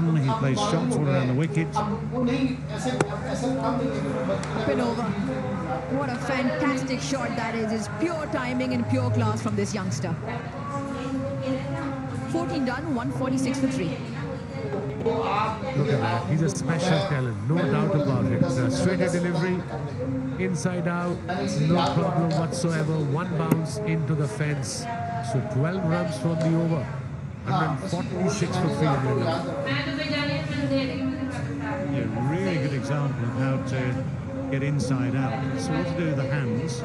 run, he plays shots all around the wicket. Up and over. What a fantastic shot that is. It's pure timing and pure class from this youngster. 14 done, 146 for 3. Look at that. He's a special talent, no doubt about it. Straight delivery, inside out, no problem whatsoever. One bounce into the fence. So 12 runs from the over. 146 for 3. Yeah, really good example of how to get inside out. It's all to do with the hands,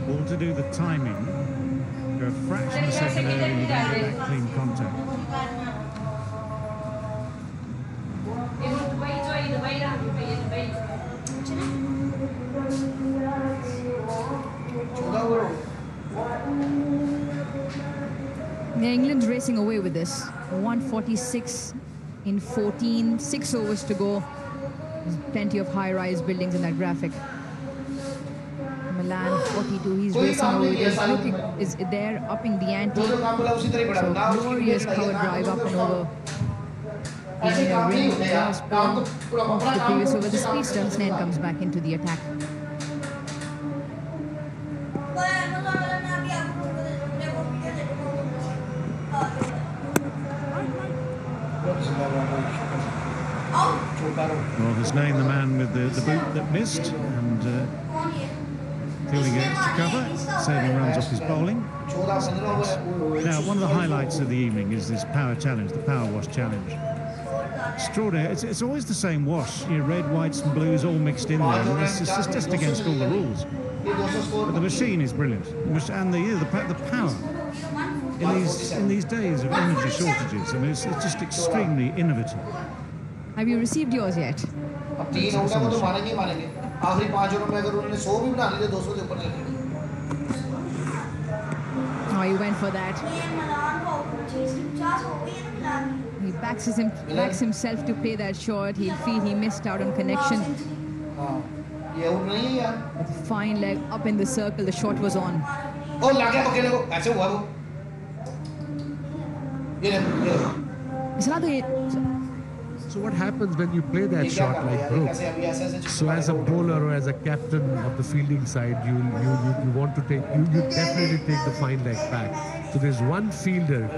all to do with the timing. You're a fraction of a second early, you don't get that clean contact. Yeah, England's racing away with this. 146 in 14, 6 overs to go. There's plenty of high-rise buildings in that graphic. Milan 42, he's racing away with this. Looking is there, upping the ante. So glorious cover drive up and over. Giving a ring with the last ball of the previous over. The speedster Snell comes back into the attack. Well, his name, the man with the boot that missed, and fielding extra cover, saving runs off his bowling. Now, one of the highlights of the evening is this power challenge, the power wash challenge. Extraordinary. It's always the same wash, you know, red, whites and blues all mixed in there. And it's just against all the rules. But the machine is brilliant, and the power in these days of energy shortages. I mean, it's just extremely innovative. Have you received yours yet? Oh, he went for that. He backs himself to play that shot. He'll feel he missed out on connection. With a fine leg up in the circle, the shot was on. It's another hit. So what happens when you play that shot like Brook? So as a bowler or as a captain of the fielding side, you want to take, you definitely take the fine leg back. So there's one fielder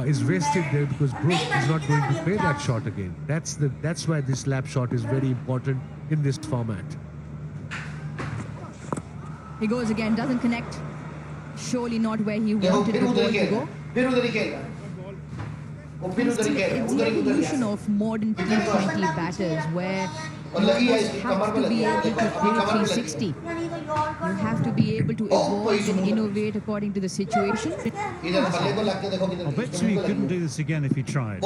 is wasted there because Brook is not going to play that shot again. That's why this lap shot is very important in this format. He goes again, doesn't connect. Surely not where he wanted the ball to go. It's the evolution of modern T20 batters where you have to be able to play 360. You have to be able to evolve and innovate according to the situation. I'll bet you he couldn't do this again if he tried.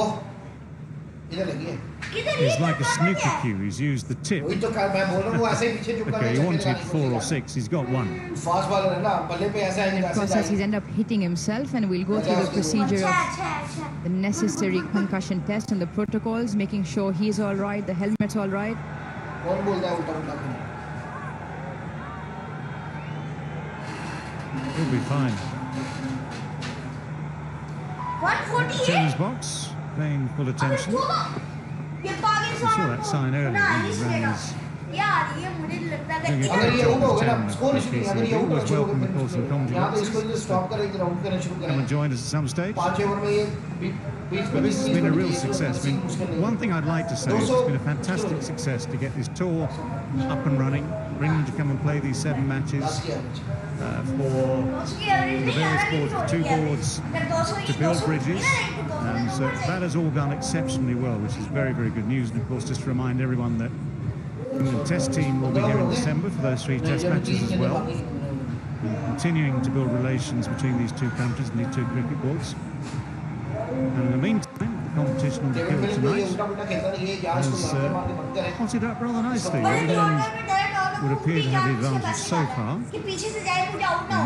It's like a snooker cue. He's used the tip. Okay, he wanted 4 or 6. He's got 1. In the process, he's ended up hitting himself, and we'll go through the procedure of the necessary concussion test and the protocols, making sure he's all right, the helmet's all right. He'll be fine. 148. James box. Paying full attention. We saw that sign earlier when he ran his... Always welcome the calls from commentary. Come and join us at some stage. But this has been a real success. I mean, one thing I'd like to say is it's been a fantastic success to get this tour up and running, bring them to come and play these 7 matches for the various boards, the 2 boards to build bridges. And so that has all gone exceptionally well, which is very, very good news. And of course, just to remind everyone that the Test team will be here in December for those 3 Test matches as well. And continuing to build relations between these 2 countries and these 2 cricket boards. And in the meantime, the competition on the field tonight has hotted up rather nicely. England would appear to have the advantage so far. In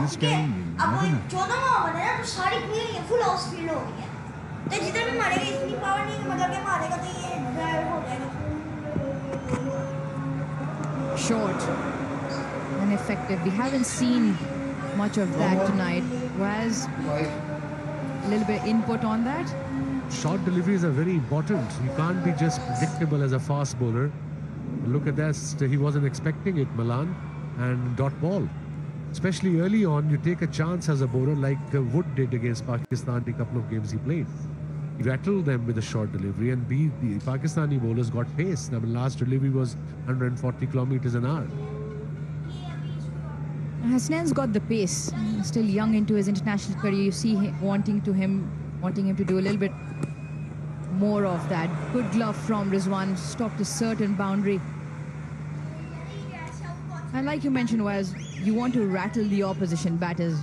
this game, you never know. Short and effective. We haven't seen much of that tonight. Was a little bit input on that. short deliveries are very important. You can't be just predictable as a fast bowler. Look at this. He wasn't expecting it, Malan, and dot ball. Especially early on, you take a chance as a bowler like Wood did against Pakistan a couple of games he played. He rattled them with a short delivery, and the Pakistani bowlers got pace. I mean, last delivery was 140 kilometers an hour. Hasnain's got the pace. Still young into his international career. You see him wanting him to do a little bit more of that. Good glove from Rizwan, stopped a certain boundary. And like you mentioned, was you want to rattle the opposition batters.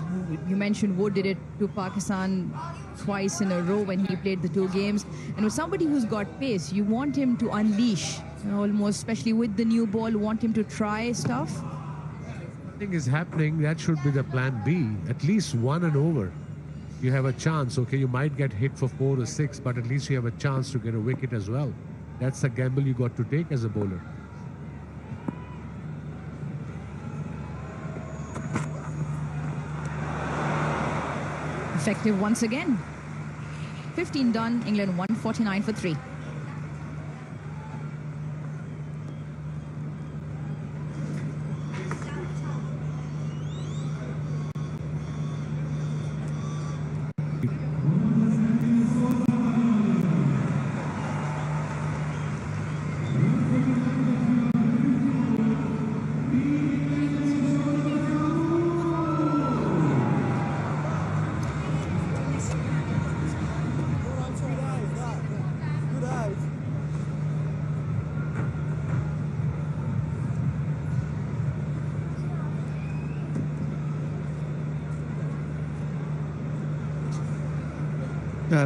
You mentioned Wood did it to Pakistan twice in a row when he played the 2 games. And with somebody who's got pace, you want him to unleash, almost, especially with the new ball, want him to try stuff. Nothing is happening. That should be the plan B. At least 1 and over. You have a chance. Okay, you might get hit for 4 or 6, but at least you have a chance to get a wicket as well. That's the gamble you got to take as a bowler. Effective once again. 15 done, England 149 for 3.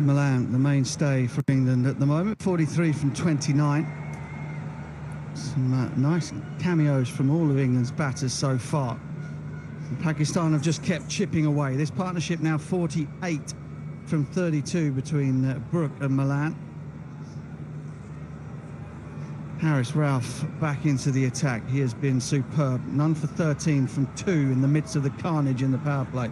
Malan, the mainstay for England at the moment, 43 from 29. Some nice cameos from all of England's batters so far. And Pakistan have just kept chipping away. This partnership now 48 from 32 between Brook and Malan. Haris Ralph back into the attack. He has been superb. None for 13 from 2 in the midst of the carnage in the power play.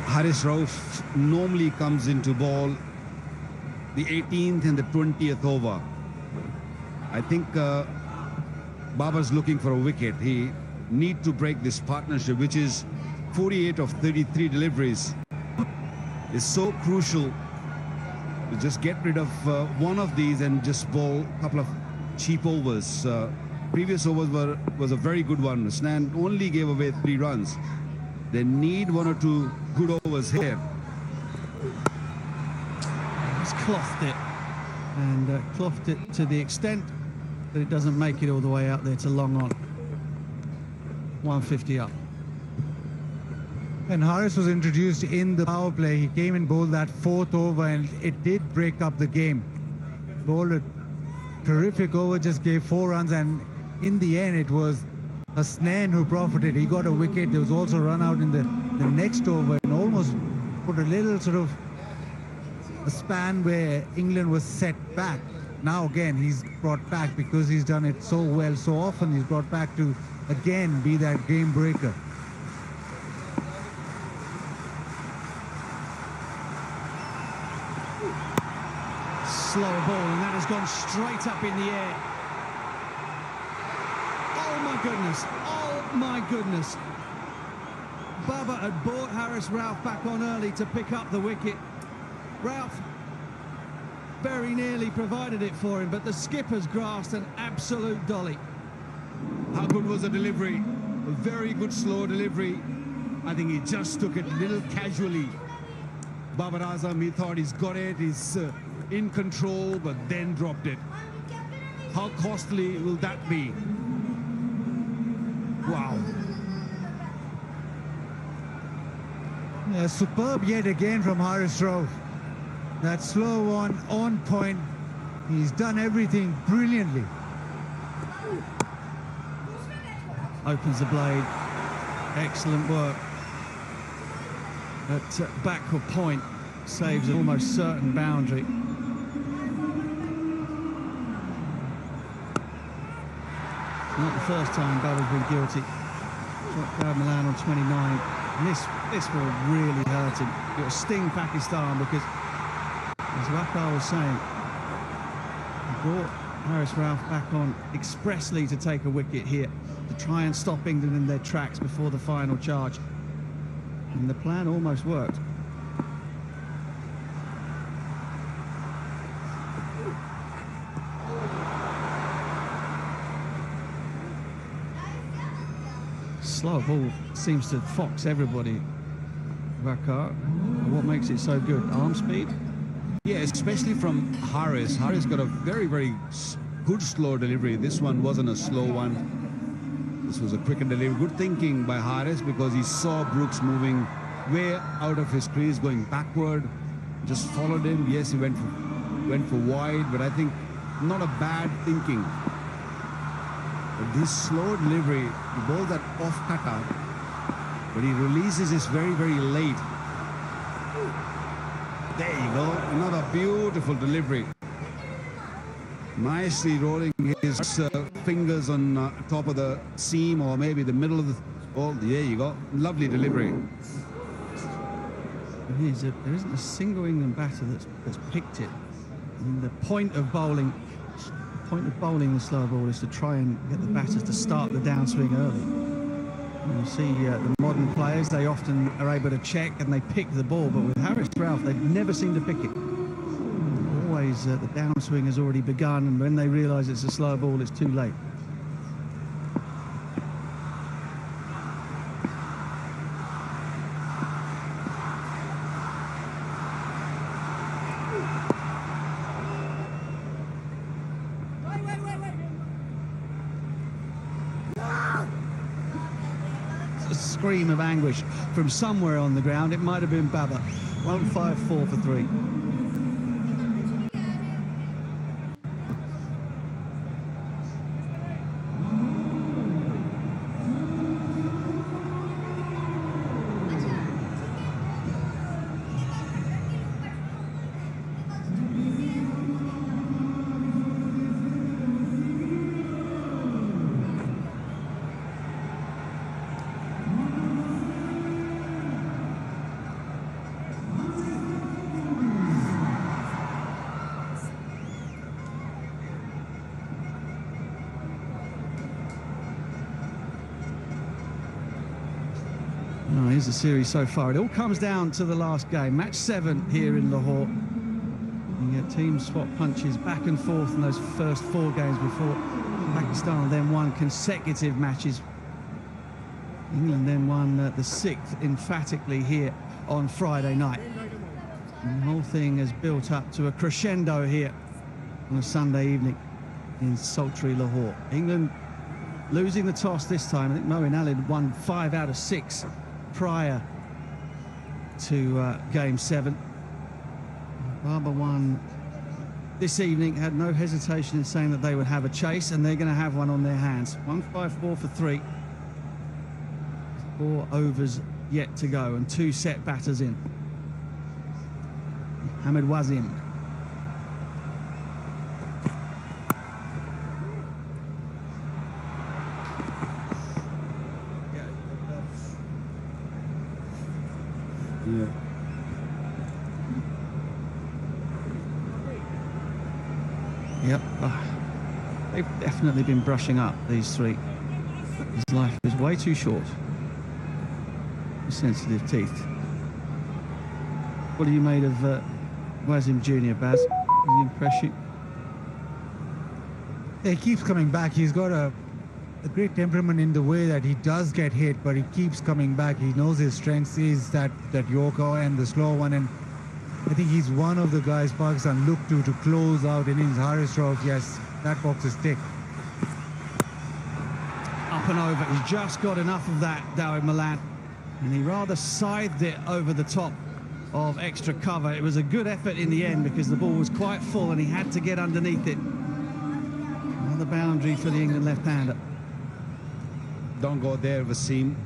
Haris Rauf normally comes into ball the 18th and the 20th over. I think Babar's looking for a wicket. He need to break this partnership, which is 48 of 33 deliveries. It's so crucial to just get rid of one of these and just bowl a couple of cheap overs. Previous overs was a very good one. Hasnain only gave away 3 runs. They need 1 or 2 good overs here. He's clothed it, and clothed it to the extent that it doesn't make it all the way out there to long on. 150 up. And Haris was introduced in the power play. He came and bowled that 4th over, and it did break up the game. Bowled a terrific over, just gave 4 runs, and in the end it was Hasnain who profited. He got a wicket. There was also a run out in the next over, and almost put a little sort of a span where England was set back. Now again he's brought back, because he's done it so well so often. He's brought back to again be that game breaker. Slower ball, and that has gone straight up in the air. Oh my goodness, oh my goodness. Babar had brought Haris Ralph back on early to pick up the wicket. Ralph very nearly provided it for him, but the skipper's grasped an absolute dolly. How good was the delivery? A very good slow delivery. I think he just took it a little casually. Babar Azam, he thought he's got it, he's in control, but then dropped it. How costly will that be? Wow. Yeah, superb yet again from Haris Ralph. That slow one, on point. He's done everything brilliantly. Opens the blade. Excellent work. At backward point, saves an almost certain boundary. Not the first time Baba's been guilty. Dropped down Milan on 29. And this will really hurt him. It'll sting Pakistan because, as Wakar was saying, he brought Haris Rauf back on expressly to take a wicket here, to try and stop England in their tracks before the final charge. And the plan almost worked. Slow ball seems to fox everybody, Wakar. What makes it so good? Arm speed? Yeah, especially from Haris. Haris got a very, very good slow delivery. This one wasn't a slow one. This was a quicker delivery. Good thinking by Haris because he saw Brooks moving way out of his crease, going backward. Just followed him. Yes, he went for wide, but I think not a bad thinking. But this slow delivery, he bowls that off cutter, but he releases this very, very late. There you go, another beautiful delivery. Nicely rolling his fingers on top of the seam or maybe the middle of the ball. There you go, lovely delivery. There isn't a single England batter that's picked it. And the point of bowling the slow ball is to try and get the batters to start the downswing early. And you see the modern players, they often are able to check and they pick the ball, but with Haris Rauf, they never seem to pick it. Always the downswing has already begun, and when they realise it's a slow ball, it's too late. Scream of anguish from somewhere on the ground. It might have been Baba. 154 for 3. Here's the series so far. It all comes down to the last game. Match 7 here in Lahore. You get teams swap punches back and forth in those first 4 games before Pakistan then won consecutive matches. England then won the 6th emphatically here on Friday night. And the whole thing has built up to a crescendo here on a Sunday evening in sultry Lahore. England losing the toss this time. I think Moeen Ali won 5 out of 6 prior to Game 7. Baba won this evening, had no hesitation in saying that they would have a chase, and they're going to have one on their hands. 154 for 3. 4 overs yet to go, and 2 set batters in. Hamid Wazim. Yeah. Yep. They've definitely been brushing up, these 3. His life is way too short. Sensitive teeth. What are you made of Wazim Jr., Baz? Does he impress you? He keeps coming back. He's got a great temperament in the way that he does get hit, but he keeps coming back. He knows his strengths is that Yorker and the slow one, and I think he's one of the guys Pakistan look to close out innings. Haris Rauf, yes, that box is thick. Up and over. He's just got enough of that, Dawid Malan, and he rather scythed it over the top of extra cover. It was a good effort in the end because the ball was quite full and he had to get underneath it. Another boundary for the England left-hander. Don't go there, Wasim,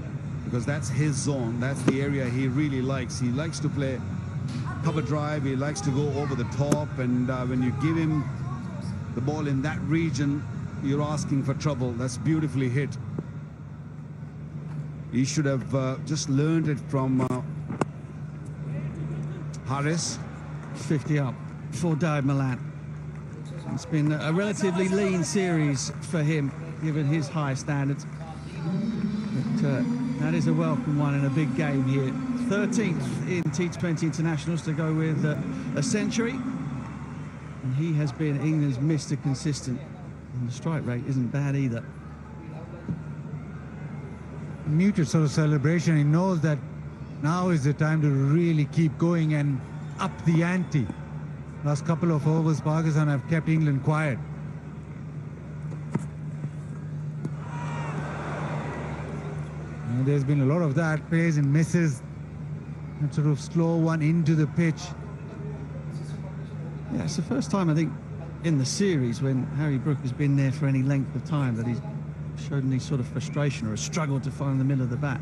because that's his zone. That's the area he really likes. He likes to play cover drive. He likes to go over the top, and when you give him the ball in that region, you're asking for trouble. That's beautifully hit. He should have just learned it from Haris. 50 up for Dave Milan. It's been a relatively lean series for him, given his high standards. But that is a welcome one in a big game here. 13th in T20 internationals to go with a century. And he has been England's Mr. Consistent. And the strike rate isn't bad either. Muted sort of celebration. He knows that now is the time to really keep going and up the ante. Last couple of overs, Pakistan have kept England quiet. And there's been a lot of that. Plays and misses. And sort of slow one into the pitch. Yeah, it's the first time, I think, in the series when Harry Brook has been there for any length of time that he's showed any sort of frustration or a struggle to find the middle of the bat.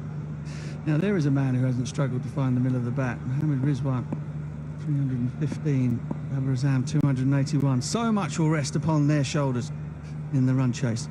Now, there is a man who hasn't struggled to find the middle of the bat. Mohammad Rizwan, 315. Babar Azam, 281. So much will rest upon their shoulders in the run chase.